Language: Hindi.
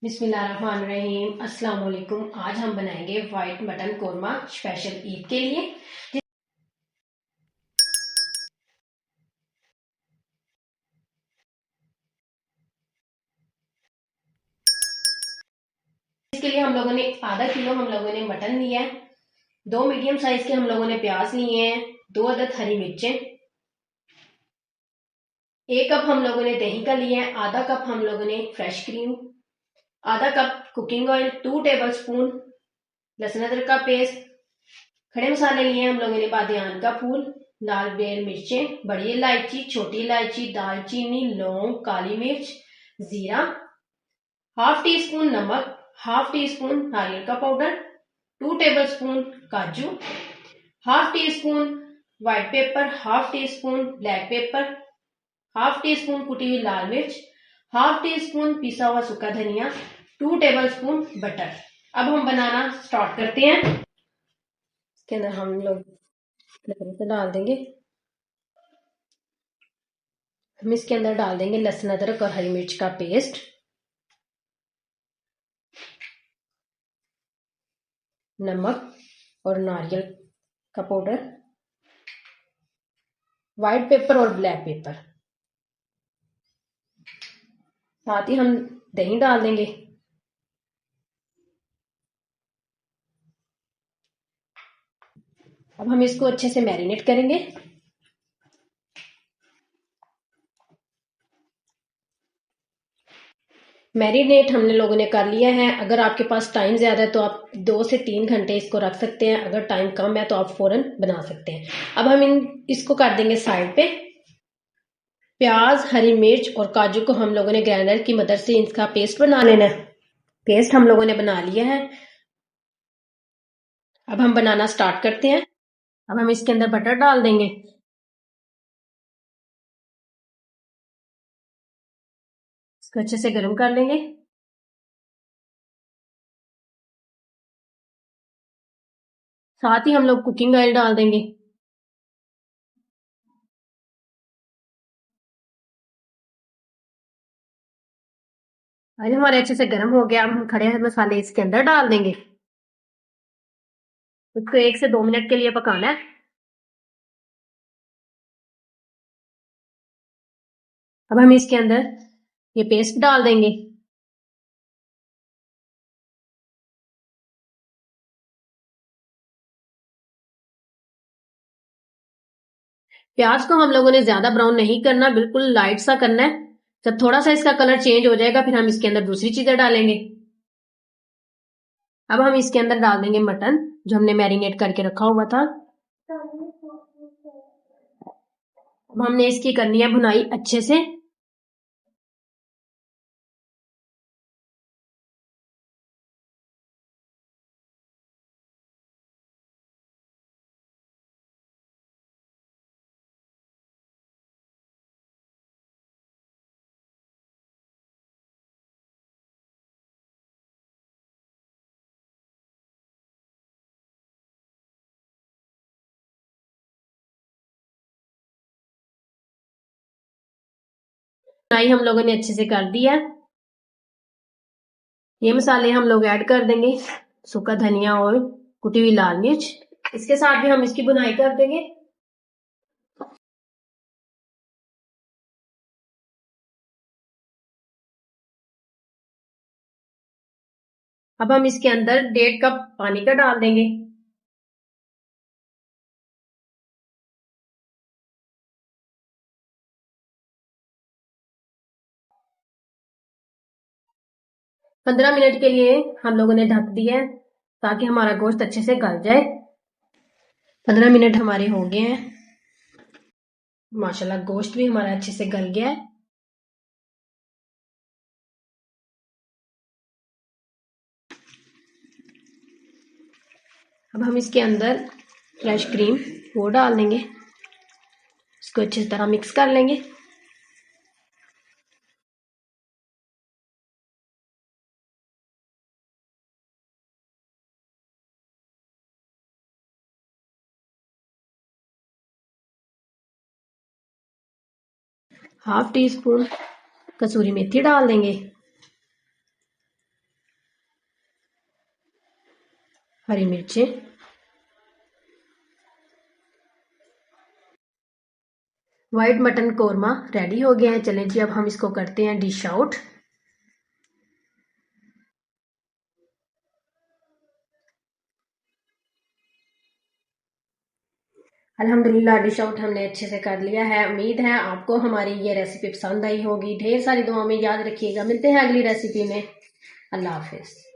बिस्मिल्लाहिर्रहमानिर्रहीम। अस्सलाम वालेकुम। आज हम बनाएंगे white mutton korma special Eid के लिए। इसके लिए हम लोगों ने आधा किलो मटन लिया है। 2 मीडियम साइज के हम लोगों ने प्याज लिए हैं। 2 अदद हरी मिर्चें। 1 कप हम लोगों ने दही का लिया है। आधा कप हम लोगों ने फ्रेश क्रीम। आधा cup cooking oil. 2 table spoon लहसुन अदरक का पेस्ट। खड़े मसाले लिए हम लोगों ने बादियान का फूल, लाल बेर मिर्चें, बड़ी इलायची, छोटी इलायची, दालचीनी, लौंग, काली मिर्च, जीरा, हाफ टी स्पून नमक, हाफ टी स्पून नारियल का पाउडर, 2 टेबल स्पून काजू, half tea spoon white paper, half tea spoon black pepper, half tea spoon कुटी हुई लाल मिर्च, हाफ टी स्पून पिसा हुआ सूखा धनिया, 2 टेबल स्पून बटर। अब हम बनाना स्टार्ट करते हैं। इसके अंदर हम लोग लहसुन डाल देंगे। हम इसके अंदर डाल देंगे लहसुन अदरक और हरी मिर्च का पेस्ट, नमक और नारियल का पाउडर, व्हाइट पेपर और ब्लैक पेपर। साथ ही हम दही डाल देंगे। अब हम इसको अच्छे से मैरिनेट करेंगे। मैरिनेट हमने लोगों ने कर लिया है। अगर आपके पास टाइम ज्यादा है तो आप 2 से 3 घंटे इसको रख सकते हैं। अगर टाइम कम है तो आप फौरन बना सकते हैं। अब हम इसको कर देंगे साइड पे। प्याज, हरी मिर्च और काजू को हम लोगों ने ग्राइंडर की मदद से इसका पेस्ट बना लेना है। पेस्ट हम लोगों ने बना लिया है। अब हम बनाना स्टार्ट करते हैं। अब हम इसके अंदर बटर डाल देंगे। इसको अच्छे से गर्म कर लेंगे। साथ ही हम लोग कुकिंग ऑयल डाल देंगे। ऑयल हमारे अच्छे से गर्म हो गया। अब हम खड़े मसाले इसके अंदर डाल देंगे। उसको 1 से 2 मिनट के लिए पकाना है। अब हम इसके अंदर ये पेस्ट डाल देंगे। प्याज को हम लोगों ने ज्यादा ब्राउन नहीं करना, बिल्कुल लाइट सा करना है। जब थोड़ा सा इसका कलर चेंज हो जाएगा फिर हम इसके अंदर दूसरी चीजें डालेंगे। अब हम इसके अंदर डाल देंगे मटन जो हमने मैरिनेट करके रखा हुआ था। अब हमने इसकी करनी है भुनाई अच्छे से। भुनाई हम लोगों ने अच्छे से कर दिया। ये मसाले हम लोग ऐड कर देंगे, सूखा धनिया और कुटी हुई लाल मिर्च। इसके साथ भी हम इसकी भुनाई कर देंगे। अब हम इसके अंदर 1.5 कप पानी का डाल देंगे। पंद्रह मिनट के लिए हम लोगों ने ढक दिया है ताकि हमारा गोश्त अच्छे से गल जाए। 15 मिनट हमारे हो गए हैं। माशाल्लाह गोश्त भी हमारा अच्छे से गल गया है। अब हम इसके अंदर फ्रेश क्रीम वो डाल देंगे। इसको अच्छी तरह मिक्स कर लेंगे। हाफ टी स्पून कसूरी मेथी डाल देंगे। हरी मिर्चें। वाइट मटन कोरमा रेडी हो गया है। चलें जी, अब हम इसको करते हैं डिश आउट। अल्हम्दुलिल्लाह डिश आउट हमने अच्छे से कर लिया है। उम्मीद है आपको हमारी ये रेसिपी पसंद आई होगी। ढेर सारी दुआ में याद रखिएगा। मिलते हैं अगली रेसिपी में। अल्लाह हाफिज।